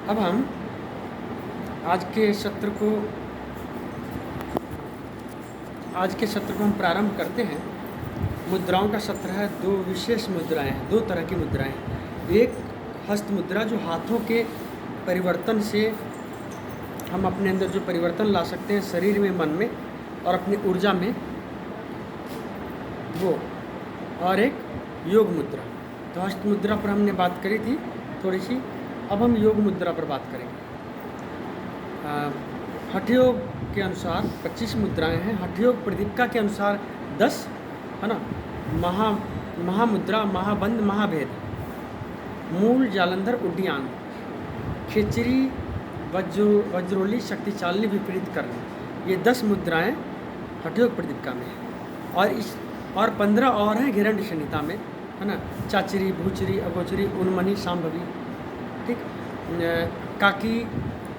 अब हम आज के सत्र को हम प्रारंभ करते हैं। मुद्राओं का सत्र है। दो विशेष मुद्राएं हैं, दो तरह की मुद्राएं हैं। एक हस्त मुद्रा जो हाथों के परिवर्तन से हम अपने अंदर जो परिवर्तन ला सकते हैं शरीर में, मन में और अपनी ऊर्जा में, वो। और एक योग मुद्रा। तो हस्त मुद्रा पर हमने बात करी थी थोड़ी सी। अब हम योग मुद्रा पर बात करेंगे। हठयोग के अनुसार 25 मुद्राएं हैं। हठयोग प्रदीपिका के अनुसार 10 है ना। महामुद्रा, महाबंध, महाभेद, मूल, जालंधर, उड्डयन, खेचरी, वज्रोली, शक्तिशालिनी, विपरीत करनी, ये 10 मुद्राएं हठयोग प्रदीपिका में है। और 15 और हैं हिरण्य संहिता में, है ना। चाचरी, भूचरी, अगोचरी, उन्मनी, सांभवी, ठीक। काकी,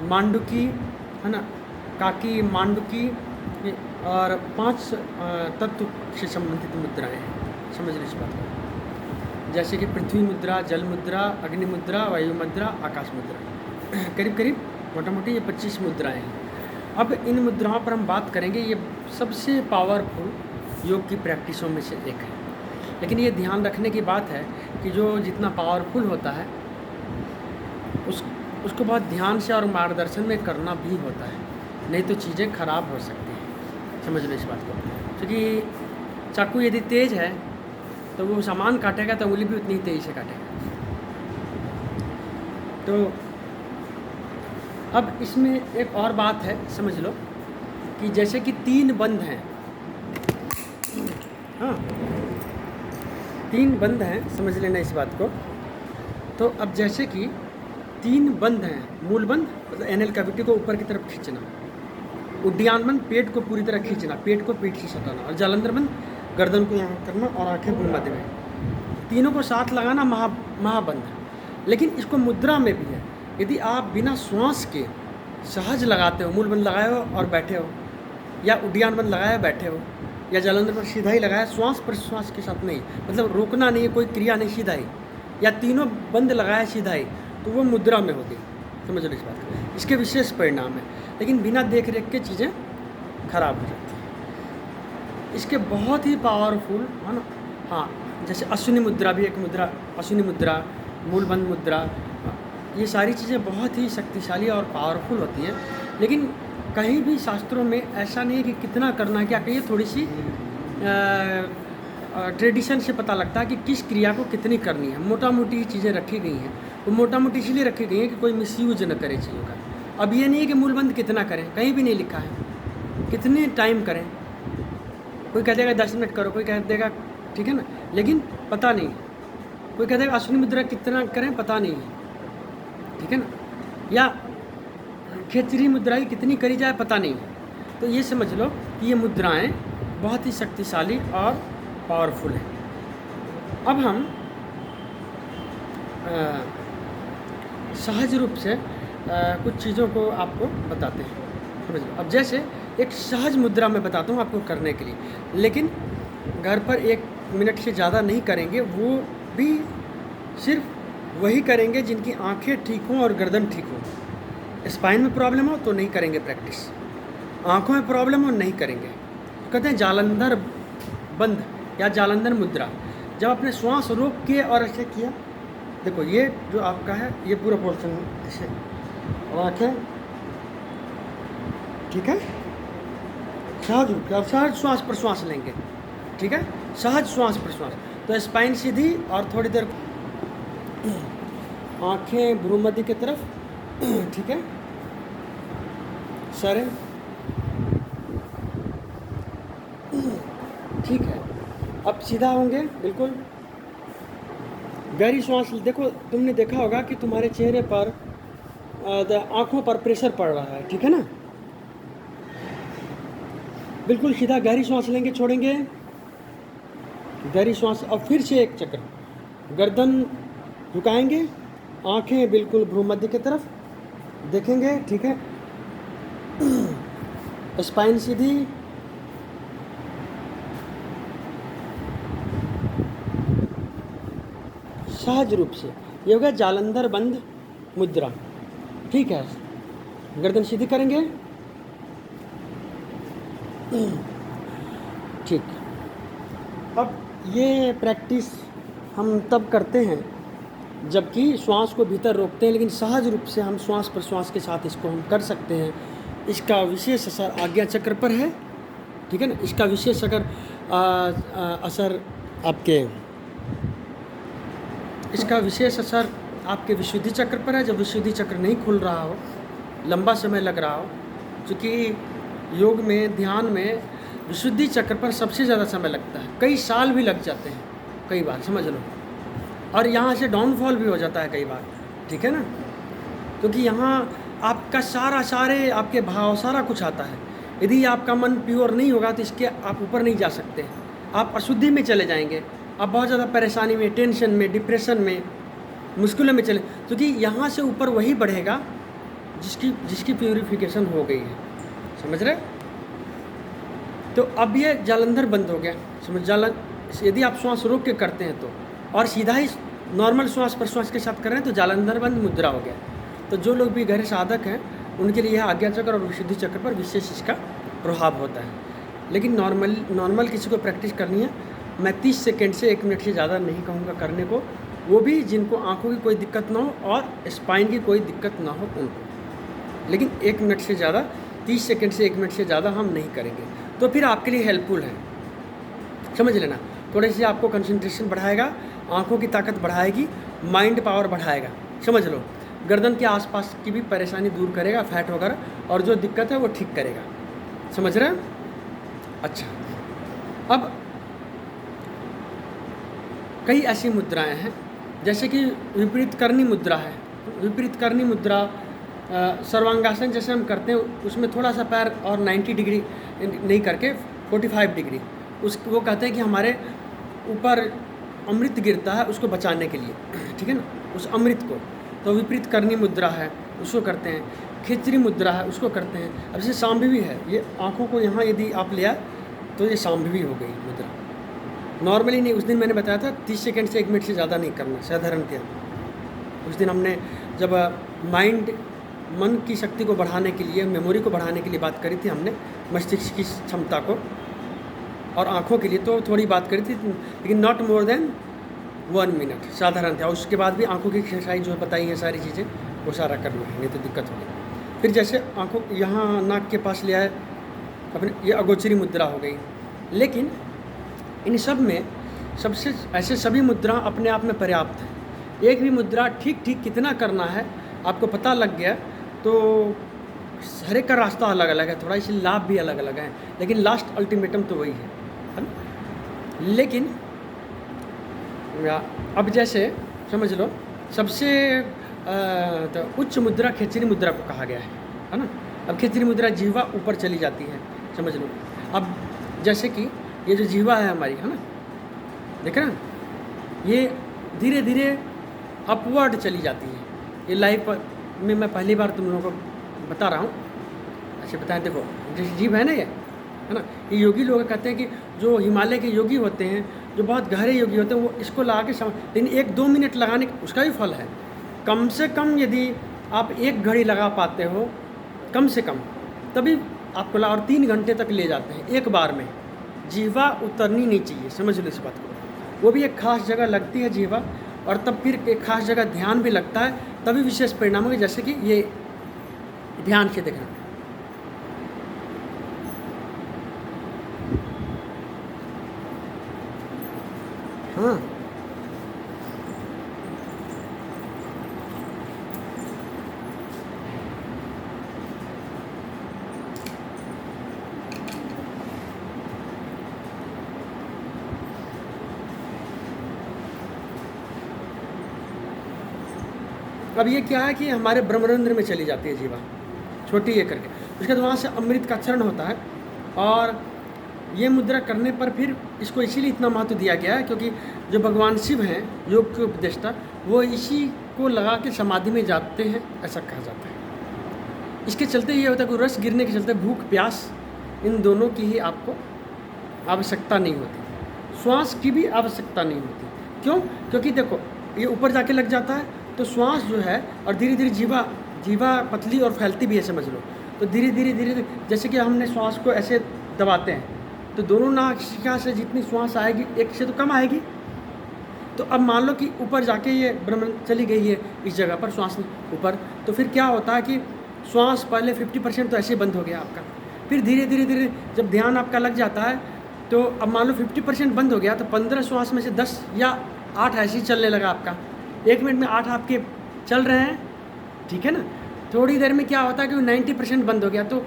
मांडुकी, है ना। काकी, मांडुकी और 5 तत्व से संबंधित मुद्राएं हैं। समझ लीजिए इस बात को। जैसे कि पृथ्वी मुद्रा, जल मुद्रा, अग्नि मुद्रा, वायु मुद्रा, आकाश मुद्रा, करीब करीब मोटा मोटी ये 25 मुद्राएं हैं। अब इन मुद्राओं पर हम बात करेंगे। ये सबसे पावरफुल योग की प्रैक्टिसों में से एक है। लेकिन ये ध्यान रखने की बात है कि जो जितना पावरफुल होता है उसको बहुत ध्यान से और मार्गदर्शन में करना भी होता है, नहीं तो चीज़ें खराब हो सकती हैं। समझ लो इस बात को। क्योंकि चाकू यदि तेज़ है तो वो सामान काटेगा तो उंगली भी उतनी ही तेज़ी से काटेगा। तो अब इसमें एक और बात है, समझ लो कि जैसे कि 3 बंध हैं। हाँ, 3 बंध हैं, समझ लेना इस बात को। तो अब जैसे कि 3 बंध हैं। मूल बंध मतलब एनल कैविटी को ऊपर की तरफ खींचना, उड्डयन बंध पेट को पूरी तरह खींचना, पेट को पीठ से सटाना, और जालंधर बंध गर्दन को यहाँ करना और आंखें भ्रू मध्य में, तीनों को साथ लगाना, महाबंध। लेकिन इसको मुद्रा में भी है। यदि आप बिना श्वास के सहज लगाते हो, मूल बंध लगाए हो और बैठे हो, या उड्डयन बंध लगाया बैठे हो, या जालंधर पर सीधा ही लगाया, श्वास प्रश्वास के साथ नहीं, मतलब रोकना नहीं है, कोई क्रिया नहीं, सीधा ही, या तीनों बंद लगाया सीधा ही, तो वो मुद्रा में होगी। समझ लो इस बात को। इसके विशेष परिणाम है। लेकिन बिना देख रेख के चीज़ें खराब हो जाती हैं। इसके बहुत ही पावरफुल, है ना। हाँ, जैसे अश्विनी मुद्रा भी एक मुद्रा, अश्विनी मुद्रा, मूलबंध मुद्रा, ये सारी चीज़ें बहुत ही शक्तिशाली और पावरफुल होती हैं। लेकिन कहीं भी शास्त्रों में ऐसा नहीं है कि कितना करना, क्या कहिए, थोड़ी सी ट्रेडिशन से पता लगता है कि किस क्रिया को कितनी करनी है। मोटा मोटी चीज़ें रखी गई हैं। वो मोटा मोटी इसलिए रखी गई हैं कि कोई मिसयूज न करे चीज़ों का। अब ये नहीं है कि मूलबंध कितना करें, कहीं भी नहीं लिखा है। कितने टाइम करें, कोई कह देगा 10 मिनट करो, कोई कह देगा, ठीक है ना, लेकिन पता नहीं। कोई कह देगा अश्विनी मुद्रा कितना करें, पता नहीं है, ठीक है ना। या खेचरी मुद्रा की कितनी करी जाए, पता नहीं। तो ये समझ लो कि ये मुद्राएं बहुत ही शक्तिशाली और पावरफुल है। अब हम सहज रूप से कुछ चीज़ों को आपको बताते हैं। समझ लो। अब जैसे एक सहज मुद्रा में बताता हूँ आपको करने के लिए, लेकिन घर पर 1 मिनट से ज़्यादा नहीं करेंगे। वो भी सिर्फ वही करेंगे जिनकी आंखें ठीक हों और गर्दन ठीक हो। स्पाइन में प्रॉब्लम हो तो नहीं करेंगे प्रैक्टिस, आँखों में प्रॉब्लम हो नहीं करेंगे। कहते हैं जालंधर बंध या जालंधर मुद्रा। जब आपने श्वास रोक के और ऐसे किया, देखो ये जो आपका है ये पूरा पोर्शन ऐसे, और आँखें, ठीक है, सहज रूप से सहज श्वास प्रश्वास लेंगे, ठीक है, सहज श्वास प्रश्वास। तो स्पाइन सीधी और थोड़ी देर आँखें भ्रू मध्य की तरफ, ठीक है, सर, ठीक है। अब सीधा होंगे बिल्कुल, गहरी श्वास। देखो, तुमने देखा होगा कि तुम्हारे चेहरे पर, आँखों पर प्रेशर पड़ रहा है, ठीक है ना। बिल्कुल सीधा गहरी श्वास लेंगे, छोड़ेंगे, गहरी श्वास, और फिर से एक चक्र, गर्दन झुकाएंगे, आँखें बिल्कुल भ्रू मध्य की तरफ देखेंगे, ठीक है, स्पाइन सीधी, सहज रूप से। ये हो गया जालंधर बंध मुद्रा। ठीक है, गर्दन सीधी करेंगे। ठीक। अब ये प्रैक्टिस हम तब करते हैं जबकि श्वास को भीतर रोकते हैं, लेकिन सहज रूप से हम श्वास प्रश्वास के साथ इसको हम कर सकते हैं। इसका विशेष असर आज्ञा चक्र पर है, ठीक है ना। इसका विशेष असर आपके विशुद्धि चक्र पर है। जब विशुद्धि चक्र नहीं खुल रहा हो, लंबा समय लग रहा हो, क्योंकि योग में, ध्यान में विशुद्धि चक्र पर सबसे ज़्यादा समय लगता है, कई साल भी लग जाते हैं कई बार, समझ लो। और यहाँ से डाउनफॉल भी हो जाता है कई बार, ठीक है ना, क्योंकि यहाँ आपका सारे आपके भाव सारा कुछ आता है। यदि आपका मन प्योर नहीं होगा तो इसके आप ऊपर नहीं जा सकते, आप अशुद्धि में चले जाएंगे, आप बहुत ज़्यादा परेशानी में, टेंशन में, डिप्रेशन में, मुश्किलों में चले, क्योंकि यहाँ से ऊपर वही बढ़ेगा जिसकी प्योरिफिकेशन हो गई है, समझ रहे। तो अब ये जालंधर बंद हो गया, समझ। यदि आप श्वास रोक के करते हैं तो, और सीधा ही नॉर्मल श्वास प्रश्वास के साथ कर रहे हैं तो जालंधर बंद मुद्रा हो गया। तो जो लोग भी गहरे साधक हैं उनके लिए यह आज्ञा चक्र और विशुद्धि चक्र पर विशेष इसका प्रभाव होता है। लेकिन नॉर्मल किसी को प्रैक्टिस करनी है, मैं 30 सेकेंड से 1 मिनट से ज़्यादा नहीं कहूँगा करने को, वो भी जिनको आँखों की कोई दिक्कत ना हो और स्पाइन की कोई दिक्कत ना हो उनको। लेकिन 1 मिनट से ज़्यादा, 30 सेकेंड से 1 मिनट से ज़्यादा हम नहीं करेंगे, तो फिर आपके लिए हेल्पफुल है, समझ लेना। थोड़ी सी आपको कंसंट्रेशन बढ़ाएगा, आँखों की ताकत बढ़ाएगी, माइंड पावर बढ़ाएगा, समझ लो। गर्दन के आसपास की भी परेशानी दूर करेगा, फैट वगैरह, और जो दिक्कत है वो ठीक करेगा, समझ रहे हैं। अच्छा, अब कई ऐसी मुद्राएं हैं, जैसे कि विपरीत करनी मुद्रा है। विपरीत करनी मुद्रा सर्वांगासन जैसे हम करते हैं, उसमें थोड़ा सा पैर और 90 डिग्री नहीं करके 45 डिग्री, वो कहते हैं कि हमारे ऊपर अमृत गिरता है, उसको बचाने के लिए, ठीक है ना, उस अमृत को। तो विपरीत करनी मुद्रा है, उसको करते हैं। खिचड़ी मुद्रा है, उसको करते हैं। अब जैसे सांभवी है, ये आँखों को यहाँ यदि आप ले आए तो ये सांभवी हो गई मुद्रा। नॉर्मली नहीं, उस दिन मैंने बताया था 30 सेकेंड से 1 मिनट से ज़्यादा नहीं करना, साधारण क्या। उस दिन हमने जब मन की शक्ति को बढ़ाने के लिए, मेमोरी को बढ़ाने के लिए बात करी थी हमने, मस्तिष्क की क्षमता को, और आँखों के लिए तो थोड़ी बात करी थी, लेकिन नॉट मोर देन 1 मिनट, साधारण था। उसके बाद भी आँखों की एक्सरसाइज जो बताई हैं सारी चीज़ें, वो सारा करना है, नहीं तो दिक्कत होगी। फिर जैसे आँखों यहाँ नाक के पास ले आए अपने, ये अगोचरी मुद्रा हो गई। लेकिन इन सब में सबसे ऐसे सभी मुद्रा अपने आप में पर्याप्त है। एक भी मुद्रा ठीक कितना करना है आपको पता लग गया तो हर एक का रास्ता अलग अलग है, थोड़ा इसी लाभ भी अलग अलग है, लेकिन लास्ट अल्टीमेटम तो वही है ना। लेकिन अब जैसे समझ लो, सबसे तो उच्च मुद्रा खेचरी मुद्रा को कहा गया है ना। अब खेचरी मुद्रा जिह्वा ऊपर चली जाती है, समझ लो। अब जैसे कि ये जो जिह्वा है हमारी, है ना, देख रहे हैं, ये धीरे धीरे अपवर्ड चली जाती है। ये लाइफ में मैं पहली बार तुम लोगों को बता रहा हूँ, अच्छा बताएं। देखो जैसे जीव है ना, ये है ना, ये योगी लोग कहते हैं कि जो हिमालय के योगी होते हैं, जो बहुत गहरे योगी होते हैं, वो इसको लगा के लेकिन 1-2 मिनट लगाने उसका भी फल है। कम से कम यदि आप 1 घड़ी लगा पाते हो, कम से कम, तभी आपको और 3 घंटे तक ले जाते हैं एक बार में। जिह्वा उतरनी नहीं चाहिए, समझ लो इस बात को। वो भी एक खास जगह लगती है जिह्वा, और तब फिर एक खास जगह ध्यान भी लगता है, तभी विशेष परिणाम होंगे। जैसे कि ये ध्यान से देखना, हाँ, अब ये क्या है कि हमारे ब्रह्मरंध्र में चली जाती है जीवा, छोटी ये करके, उसके बाद वहाँ से अमृत का चरण होता है। और ये मुद्रा करने पर फिर इसको इसीलिए इतना महत्व दिया गया है क्योंकि जो भगवान शिव हैं, योग के उपदेष्टा, वो इसी को लगा के समाधि में जाते हैं, ऐसा कहा जाता है। इसके चलते ये होता है कि रस गिरने के चलते भूख प्यास इन दोनों की ही आपको आवश्यकता नहीं होती, श्वास की भी आवश्यकता नहीं होती। क्यों? क्योंकि देखो ये ऊपर जाके लग जाता है तो श्वास जो है, और धीरे धीरे जीवा जीवा पतली और फैलती भी है, समझ लो। तो धीरे धीरे धीरे धीरे जैसे कि हमने श्वास को ऐसे दबाते हैं, तो दोनों नासिका से जितनी श्वास आएगी एक से तो कम आएगी। तो अब मान लो कि ऊपर जाके ये भ्रमण चली गई है इस जगह पर श्वास ऊपर, तो फिर क्या होता है कि श्वास पहले 50% तो ऐसे बंद हो गया आपका। फिर धीरे धीरे धीरे जब ध्यान आपका लग जाता है, तो अब मान लो 50% बंद हो गया, तो 15 श्वास में से 10 या 8 ऐसे ही चलने लगा आपका। 1 मिनट में 8 आपके चल रहे हैं, ठीक है ना। थोड़ी देर में क्या होता है कि 90% बंद हो गया, तो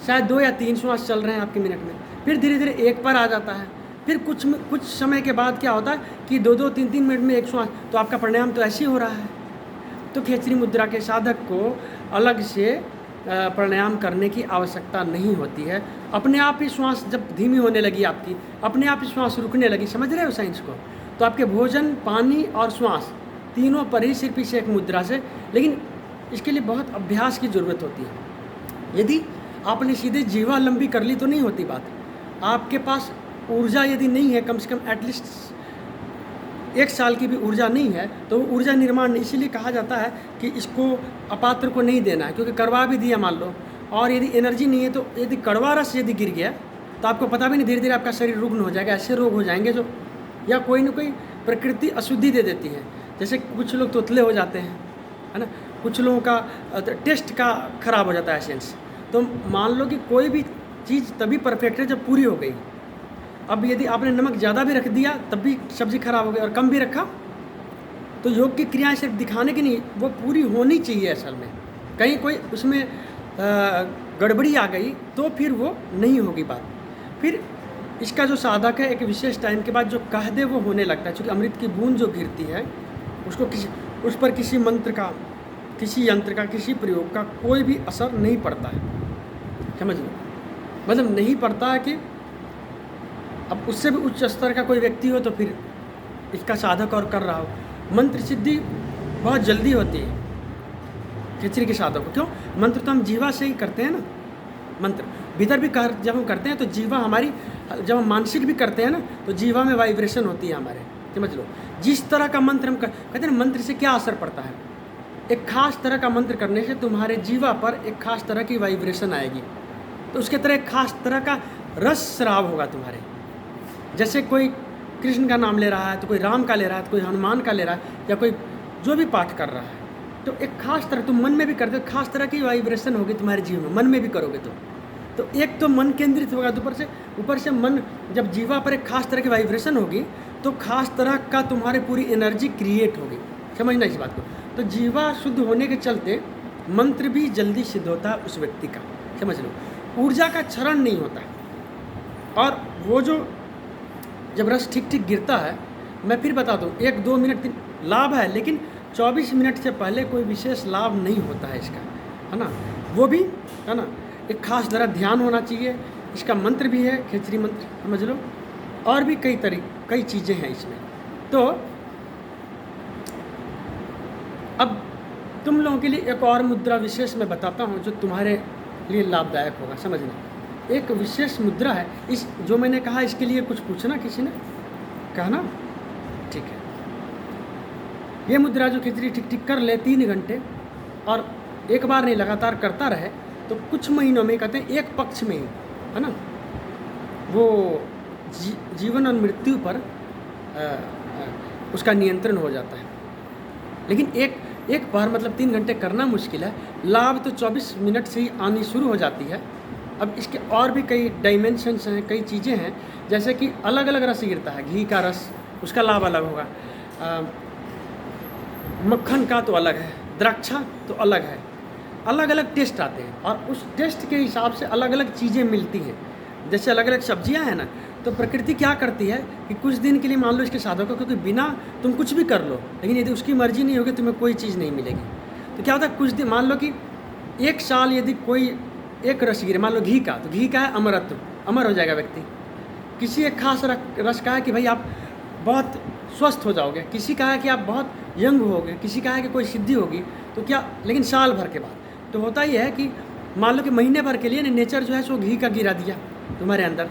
शायद 2 या 3 श्वास चल रहे हैं आपके मिनट में। फिर धीरे धीरे 1 पर आ जाता है। फिर कुछ समय के बाद क्या होता है कि 2-2, 3-3 मिनट में 1 श्वास, तो आपका प्राणायाम तो ऐसे ही हो रहा है। तो खेचरी मुद्रा के साधक को अलग से प्राणायाम करने की आवश्यकता नहीं होती है। अपने आप ही श्वास जब धीमी होने लगी आपकी, अपने आप ही श्वास रुकने लगी, समझ रहे हो साइंस को, तो आपके भोजन, पानी और श्वास तीनों पर ही सिर्फ इस एक मुद्रा से। लेकिन इसके लिए बहुत अभ्यास की ज़रूरत होती है। यदि आपने सीधे जीवा लंबी कर ली तो नहीं होती बात। आपके पास ऊर्जा यदि नहीं है, कम से कम एटलीस्ट 1 साल की भी ऊर्जा नहीं है, तो ऊर्जा निर्माण इसीलिए कहा जाता है कि इसको अपात्र को नहीं देना है, क्योंकि कड़वा भी दिया मान लो, और यदि एनर्जी नहीं है, तो यदि कड़वा रस यदि गिर गया तो आपको पता भी नहीं, धीरे धीरे आपका शरीर रुग्ण हो जाएगा। ऐसे रोग हो जाएंगे जो, या कोई ना कोई प्रकृति अशुद्धि दे देती है। जैसे कुछ लोग तोतले हो जाते हैं, है ना, कुछ लोगों का टेस्ट का खराब हो जाता है सेंस। तो मान लो कि कोई भी चीज़ तभी परफेक्ट है जब पूरी हो गई। अब यदि आपने नमक ज़्यादा भी रख दिया तब भी सब्ज़ी खराब हो गई, और कम भी रखा, तो योग की क्रियाएं सिर्फ दिखाने की नहीं, वो पूरी होनी चाहिए असल में। कहीं कोई उसमें गड़बड़ी आ गई तो फिर वो नहीं होगी बात। फिर इसका जो साधक है, एक विशेष टाइम के बाद जो कह दे वो होने लगता है। क्योंकि अमृत की बूंद जो गिरती है, उसको उस पर किसी मंत्र का, किसी यंत्र का, किसी प्रयोग का कोई भी असर नहीं पड़ता है, समझ लो। मतलब नहीं पड़ता है कि अब उससे भी उच्च स्तर का कोई व्यक्ति हो तो फिर इसका साधक और कर रहा हो, मंत्र सिद्धि बहुत जल्दी होती है खेचरी के साधक को। क्यों? मंत्र तो हम जीवा से ही करते हैं ना। मंत्र भीतर भी जब हम करते हैं तो जीवा हमारी, जब हम मानसिक भी करते हैं ना, तो जीवा में वाइब्रेशन होती है हमारे, समझ लो। जिस तरह का मंत्र हम कहते हैं, मंत्र से क्या असर पड़ता है, एक खास तरह का मंत्र करने से तुम्हारे जीवा पर एक खास तरह की वाइब्रेशन आएगी, तो उसके तरह एक खास तरह का रस स्राव होगा तुम्हारे। जैसे कोई कृष्ण का नाम ले रहा है, तो कोई राम का ले रहा है, तो कोई हनुमान का ले रहा है, या कोई जो भी पाठ कर रहा है, तो एक खास तरह तुम मन में भी करते हो, खास तरह की वाइब्रेशन होगी तुम्हारे जीवन में, मन में भी करोगे तो एक तो मन केंद्रित होगा, तो ऊपर से मन, जब जीवा पर एक खास तरह की वाइब्रेशन होगी तो खास तरह का तुम्हारे पूरी एनर्जी क्रिएट होगी, समझना इस बात को। तो जीवा शुद्ध होने के चलते मंत्र भी जल्दी सिद्ध होता है उस व्यक्ति का, समझ लो। ऊर्जा का क्षरण नहीं होता, और वो जो जब रस ठीक ठीक गिरता है, मैं फिर बता दूँ, 1-2 मिनट लाभ है, लेकिन 24 मिनट से पहले कोई विशेष लाभ नहीं होता है इसका, है ना। वो भी है ना, एक खास तरह ध्यान होना चाहिए। इसका मंत्र भी है, खेचरी मंत्र, समझ लो, और भी कई चीज़ें हैं इसमें। तो अब तुम लोगों के लिए एक और मुद्रा विशेष मैं बताता हूँ जो तुम्हारे लिए लाभदायक होगा, समझना। एक विशेष मुद्रा है, इस जो मैंने कहा इसके लिए कुछ पूछना किसी ने, कहना, ठीक है। ये मुद्रा जो खिचड़ी ठीक ठीक कर ले 3 घंटे, और एक बार नहीं लगातार करता रहे, तो कुछ महीनों में, कहते हैं एक पक्ष में ही, है ना, वो जीवन और मृत्यु पर उसका नियंत्रण हो जाता है। लेकिन एक बार मतलब 3 घंटे करना मुश्किल है, लाभ तो 24 मिनट से ही आनी शुरू हो जाती है। अब इसके और भी कई डायमेंशंस हैं, कई चीज़ें हैं, जैसे कि अलग अलग रस गिरता है, घी का रस, उसका लाभ अलग होगा, मक्खन का तो अलग है, द्राक्षा तो अलग है, अलग अलग टेस्ट आते हैं, और उस टेस्ट के हिसाब से अलग अलग चीज़ें मिलती हैं। जैसे अलग अलग सब्जियां हैं ना, तो प्रकृति क्या करती है कि कुछ दिन के लिए मान लो इसके साधक को, क्योंकि बिना तुम कुछ भी कर लो, लेकिन यदि उसकी मर्जी नहीं होगी तुम्हें कोई चीज़ नहीं मिलेगी। तो क्या होता है, कुछ दिन मान लो कि 1 साल यदि कोई एक रस गिरे, मान लो घी का, तो घी का है अमरत्व, अमर हो जाएगा व्यक्ति। किसी एक खास रस का है कि भाई आप बहुत स्वस्थ हो जाओगे, किसी का है कि आप बहुत यंग होगे, किसी का है कि कोई सिद्धि होगी, तो क्या, लेकिन साल भर के बाद तो होता ही है कि मान लो कि महीने भर के लिए नेचर जो है सो घी का गिरा दिया तुम्हारे अंदर,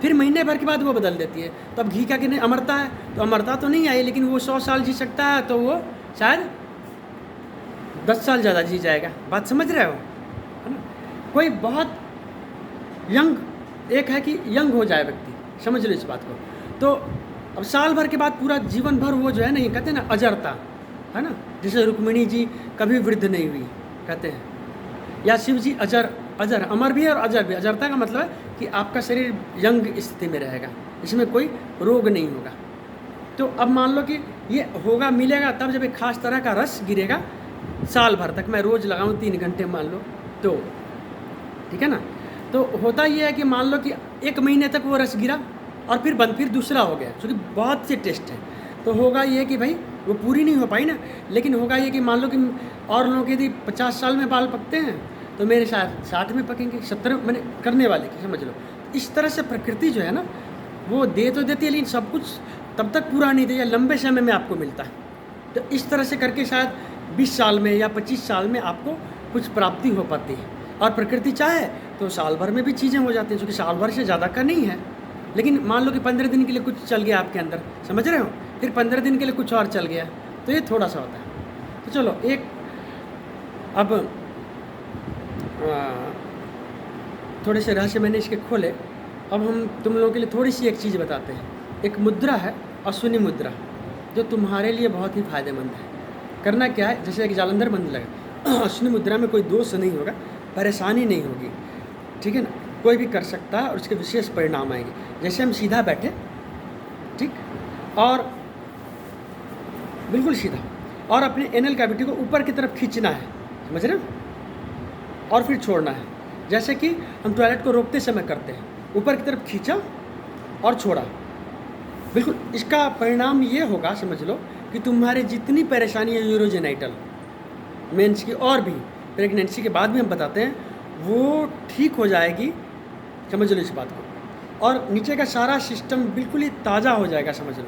फिर महीने भर के बाद वो बदल देती है। तो अब घी का गिरने अमरता है, तो अमरता तो नहीं आई, लेकिन वो 100 साल जी सकता है, तो वो शायद 10 साल ज़्यादा जी जाएगा। बात समझ रहे हो, है ना। कोई बहुत यंग, एक है कि यंग हो जाए व्यक्ति, समझ लो इस बात को। तो अब साल भर के बाद पूरा जीवन भर वो जो है ना, ये कहते हैं ना अजरता, है ना। जैसे रुक्मिणी जी कभी वृद्ध नहीं हुई कहते हैं, या शिव जी अजर अजर अमर भी है और अजर भी। अजरता का मतलब है कि आपका शरीर यंग स्थिति में रहेगा, इसमें कोई रोग नहीं होगा। तो अब मान लो कि ये होगा, मिलेगा तब जब एक खास तरह का रस गिरेगा साल भर तक। मैं रोज़ लगाऊं 3 घंटे मान लो तो, ठीक है ना। तो होता ये है कि मान लो कि 1 महीने तक वो रस गिरा और फिर बंद, फिर दूसरा हो गया, क्योंकि बहुत से टेस्ट हैं। तो होगा ये कि भाई वो पूरी नहीं हो पाई ना, लेकिन होगा ये कि मान लो कि और लोगों के यदि 50 साल में बाल पकते हैं तो मेरे साथ 60 में पकेंगे, 70 मैंने करने वाले की, समझ लो। इस तरह से प्रकृति जो है ना वो दे तो देती है, लेकिन सब कुछ तब तक पूरा नहीं देती, लंबे समय में आपको मिलता है। तो इस तरह से करके शायद 20 साल में या 25 साल में आपको कुछ प्राप्ति हो पाती है। और प्रकृति चाहे तो साल भर में भी चीज़ें हो जाती हैं, क्योंकि साल भर से ज़्यादा का नहीं है। लेकिन मान लो कि 15 दिन के लिए कुछ चल गया आपके अंदर, समझ रहे हो, फिर 15 दिन के लिए कुछ और चल गया, तो ये थोड़ा सा होता है। तो चलो एक अब थोड़े से रहस्य मैंने इसके खोले। अब हम तुम लोगों के लिए थोड़ी सी एक चीज़ बताते हैं। एक मुद्रा है अश्विनी मुद्रा, जो तुम्हारे लिए बहुत ही फायदेमंद है। करना क्या है, जैसे एक जालंधर बंद लगा, अश्विनी मुद्रा में कोई दोष नहीं होगा, परेशानी नहीं होगी, ठीक है ना। कोई भी कर सकता है और उसके विशेष परिणाम आएंगे। जैसे हम सीधा बैठे, ठीक, और बिल्कुल सीधा, और अपने एनल कैविटी को ऊपर की तरफ खींचना है, समझ रहे हो, और फिर छोड़ना है। जैसे कि हम टॉयलेट को रोकते समय करते हैं, ऊपर की तरफ खींचा और छोड़ा। बिल्कुल इसका परिणाम ये होगा, समझ लो, कि तुम्हारे जितनी परेशानी है यूरोजेनाइटल, मेंस की और भी प्रेगनेंसी के बाद भी हम बताते हैं, वो ठीक हो जाएगी, समझ लो इस बात को। और नीचे का सारा सिस्टम बिल्कुल ही ताज़ा हो जाएगा, समझ लो।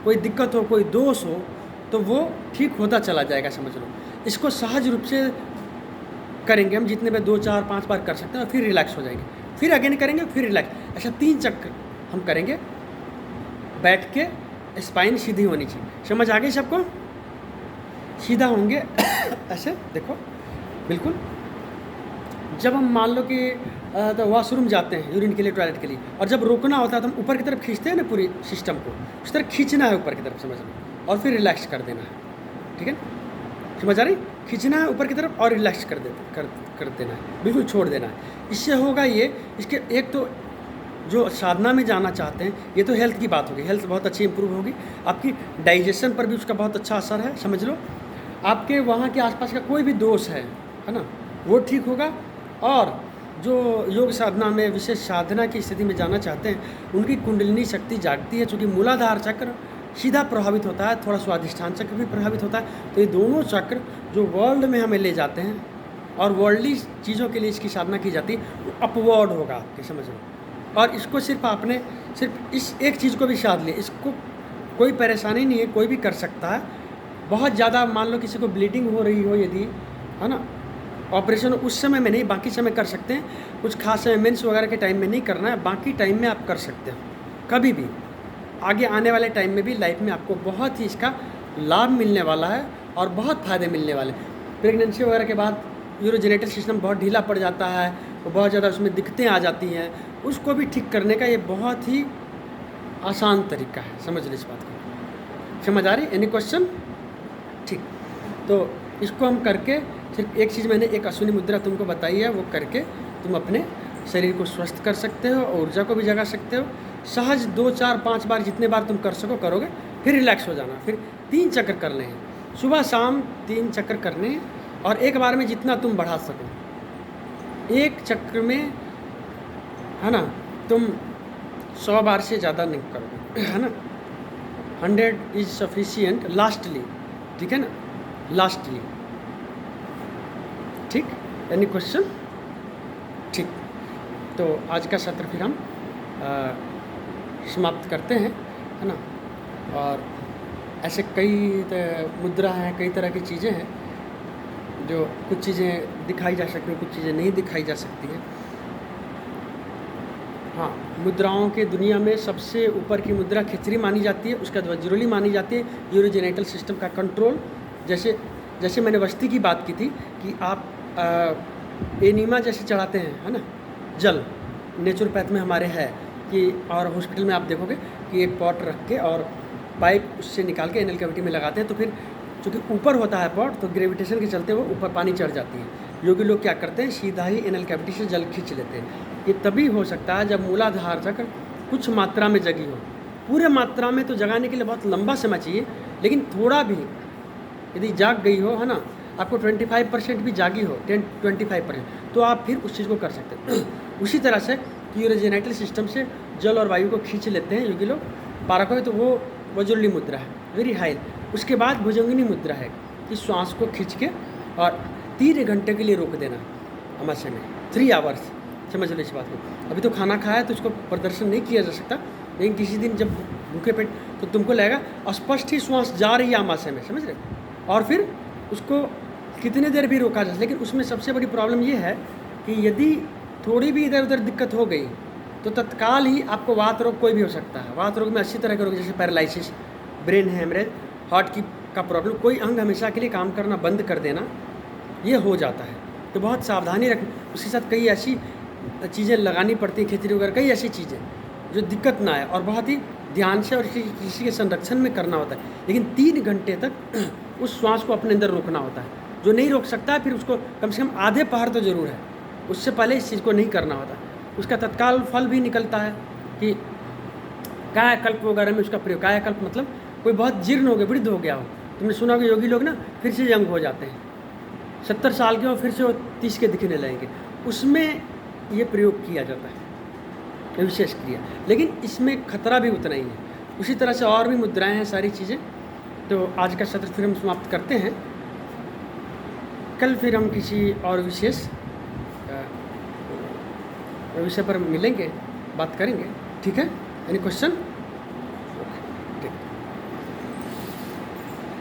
कोई दिक्कत हो, कोई दोष हो, तो वो ठीक होता चला जाएगा, समझ लो। इसको सहज रूप से करेंगे हम, जितने में 2, 4, 5 बार कर सकते हैं, और फिर रिलैक्स हो जाएंगे, फिर अगेन करेंगे, फिर रिलैक्स। ऐसा 3 चक्र हम करेंगे बैठ के। स्पाइन सीधी होनी चाहिए, समझ आ गई सबको, सीधा होंगे ऐसे देखो, बिल्कुल। जब हम मान लो कि तो वॉशरूम जाते हैं, यूरिन के लिए, टॉयलेट के लिए, और जब रोकना होता है तो हम ऊपर की तरफ खींचते हैं ना, पूरी सिस्टम को उस तरह खींचना है ऊपर की तरफ, समझ लो, और फिर रिलैक्स कर देना है, ठीक है, समझ आ रही। खींचना है ऊपर की तरफ और रिलैक्स कर देना है, बिल्कुल छोड़ देना है। इससे होगा ये, इसके एक तो जो साधना में जाना चाहते हैं, ये तो हेल्थ की बात होगी, हेल्थ बहुत अच्छी इंप्रूव होगी, आपकी डाइजेशन पर भी उसका बहुत अच्छा असर है, समझ लो। आपके वहाँ के आसपास का कोई भी दोष है ना, वो ठीक होगा। और जो योग साधना में विशेष साधना की स्थिति में जाना चाहते हैं, उनकी कुंडलिनी शक्ति जागती है, चूँकि मूलाधार चक्र सीधा प्रभावित होता है, थोड़ा स्वाधिष्ठान चक्र भी प्रभावित होता है। तो ये दोनों चक्र जो वर्ल्ड में हमें ले जाते हैं और वर्ल्डली चीज़ों के लिए इसकी साधना की जाती है, वो अपवर्ड होगा आपके, समझ लो। और इसको सिर्फ आपने सिर्फ इस एक चीज़ को भी साध लिया, इसको कोई परेशानी नहीं है, कोई भी कर सकता है। बहुत ज़्यादा मान लो किसी को ब्लीडिंग हो रही हो यदि, है ना, ऑपरेशन उस समय में नहीं, बाकी समय कर सकते हैं। कुछ खास समय मेंस वगैरह के टाइम में नहीं करना है, बाकी टाइम में आप कर सकते हो, कभी भी। आगे आने वाले टाइम में भी लाइफ में आपको बहुत ही इसका लाभ मिलने वाला है और बहुत फ़ायदे मिलने वाले हैं। प्रेगनेंसी वगैरह के बाद यूरोजेनेटल सिस्टम बहुत ढीला पड़ जाता है, वो बहुत ज़्यादा उसमें दिक्कतें आ जाती हैं, उसको भी ठीक करने का ये बहुत ही आसान तरीका है, समझ लो इस बात को, समझ आ रही। Any question? ठीक, तो इसको हम करके, सिर्फ एक चीज़ मैंने एक अश्विनी मुद्रा तुमको बताई है, वो करके तुम अपने शरीर को स्वस्थ कर सकते हो और ऊर्जा को भी जगा सकते हो। सहज 2, 4, 5 बार जितने बार तुम कर सको करोगे, फिर रिलैक्स हो जाना। फिर 3 चक्कर करने हैं, सुबह शाम 3 चक्कर करने हैं, और एक बार में जितना तुम बढ़ा सको। एक चक्र में, है ना, तुम 100 बार से ज़्यादा नहीं करोगे, है ना। 100 इज़ सफिशियंट लास्टली, ठीक है ना, लास्टली। ठीक, एनी क्वेश्चन? ठीक, तो आज का सत्र फिर हम समाप्त करते हैं, है ना। और ऐसे कई मुद्रा हैं, कई तरह की चीज़ें हैं, जो कुछ चीज़ें दिखाई जा सकती हैं, कुछ चीज़ें नहीं दिखाई जा सकती हैं। हाँ, मुद्राओं के दुनिया में सबसे ऊपर की मुद्रा खिचड़ी मानी जाती है, उसके बाद वज्रोली मानी जाती है, यूरोजेनेटल सिस्टम का कंट्रोल। जैसे जैसे मैंने वस्ती की बात की थी कि आप एनीमा जैसे चढ़ाते हैं, है ना, जल नेचुरोपैथ में हमारे है कि, और हॉस्पिटल में आप देखोगे कि एक पॉट रख के और पाइप उससे निकाल के एनल कैविटी में लगाते हैं, तो फिर चूँकि ऊपर होता है पॉट तो ग्रेविटेशन के चलते वो ऊपर पानी चढ़ जाती है। योगी लोग क्या करते हैं, सीधा ही एनल कैविटी से जल खींच लेते हैं। ये तभी हो सकता है जब मूलाधार तक कुछ मात्रा में जगी हो। पूरे मात्रा में तो जगाने के लिए बहुत लंबा समय चाहिए, लेकिन थोड़ा भी यदि जाग गई हो, है ना, आपको 25% भी जागी हो, 10-25%, तो आप फिर उस चीज़ को कर सकते हैं। उसी तरह से यूरोजेनाइटल सिस्टम से जल और वायु को खींच लेते हैं योगी लोग। पारको तो वो वजुल्ली मुद्रा है, वेरी हाई। उसके बाद भुजंगिनी मुद्रा है कि श्वास को खींच के और 3 घंटे के लिए रोक देना आमाशय में, 3 आवर्स। समझ लो इस बात को। अभी तो खाना खाया तो उसको प्रदर्शन नहीं किया जा सकता, लेकिन किसी दिन जब भूखे पेट तो तुमको लगेगा स्पष्ट ही श्वास जा रही है आमाशय में, समझ रहे। और फिर उसको कितने देर भी रोका जाए, लेकिन उसमें सबसे बड़ी प्रॉब्लम ये है कि यदि थोड़ी भी इधर उधर दिक्कत हो गई तो तत्काल ही आपको वात रोग कोई भी हो सकता है। वात रोग में अच्छी तरह के रोग जैसे पैरालिसिस, ब्रेन हेमरेज, हार्ट की का प्रॉब्लम, कोई अंग हमेशा के लिए काम करना बंद कर देना, ये हो जाता है। तो बहुत सावधानी रखनी, उसके साथ कई ऐसी चीज़ें लगानी पड़ती हैं, खेती वगैरह, कई ऐसी चीज़ें जो दिक्कत ना आए और बहुत ही ध्यान से और किसी के संरक्षण में करना होता है। लेकिन 3 घंटे तक उस श्वास को अपने अंदर रोकना होता है। जो नहीं रोक सकता है फिर उसको कम से कम आधे पहर तो ज़रूर है, उससे पहले इस चीज़ को नहीं करना होता। उसका तत्काल फल भी निकलता है कि कायाकल्प वगैरह में उसका प्रयोग। कायाकल्प मतलब कोई बहुत जीर्ण हो गया, वृद्ध हो गया हो। तुमने सुना होगा योगी लोग ना फिर से यंग हो जाते हैं, 70 साल के हो फिर से वो 30 के दिखने लगेंगे, उसमें ये प्रयोग किया जाता है, विशेष क्रिया। लेकिन इसमें खतरा भी उतना ही है। उसी तरह से और भी मुद्राएं हैं, सारी चीज़ें। तो आज का सत्र फिर हम समाप्त करते हैं। कल फिर हम किसी और विशेष विषय पर मिलेंगे, बात करेंगे, ठीक है। Any question?